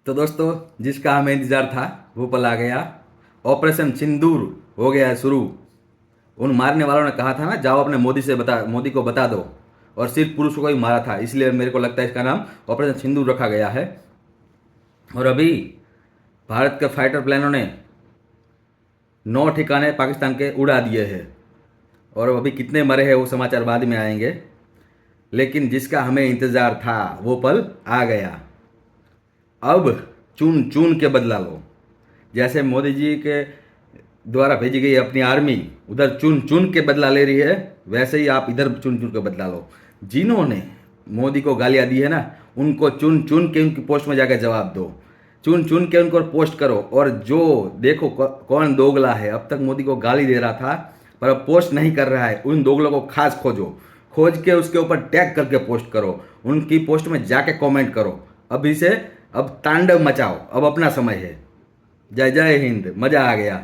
तो दोस्तों, जिसका हमें इंतजार था वो पल आ गया। ऑपरेशन सिंदूर हो गया है शुरू। उन मारने वालों ने कहा था ना, जाओ अपने मोदी को बता दो, और सिर्फ पुरुषों को ही मारा था, इसलिए मेरे को लगता है इसका नाम ऑपरेशन सिंदूर रखा गया है। और अभी भारत के फाइटर प्लेनों ने 9 ठिकाने पाकिस्तान के उड़ा दिए हैं। और अभी कितने मरे हैं वो समाचार बाद में आएंगे, लेकिन जिसका हमें इंतजार था वो पल आ गया। अब चुन चुन के बदला लो। जैसे मोदी जी के द्वारा भेजी गई अपनी आर्मी उधर चुन चुन के बदला ले रही है, वैसे ही आप इधर चुन चुन के बदला लो। जिन्होंने मोदी को गालियां दी है ना, उनको चुन चुन के उनकी पोस्ट में जाकर जवाब दो। चुन चुन के उनको पोस्ट करो। और जो देखो कौन दोगला है, अब तक मोदी को गाली दे रहा था पर अब पोस्ट नहीं कर रहा है, उन दोगलों को खास खोजो, खोज के उसके ऊपर टैग करके पोस्ट करो, उनकी पोस्ट में जाके कमेंट करो। अभी से अब तांडव मचाओ, अब अपना समय है। जय जय हिंद, मजा आ गया।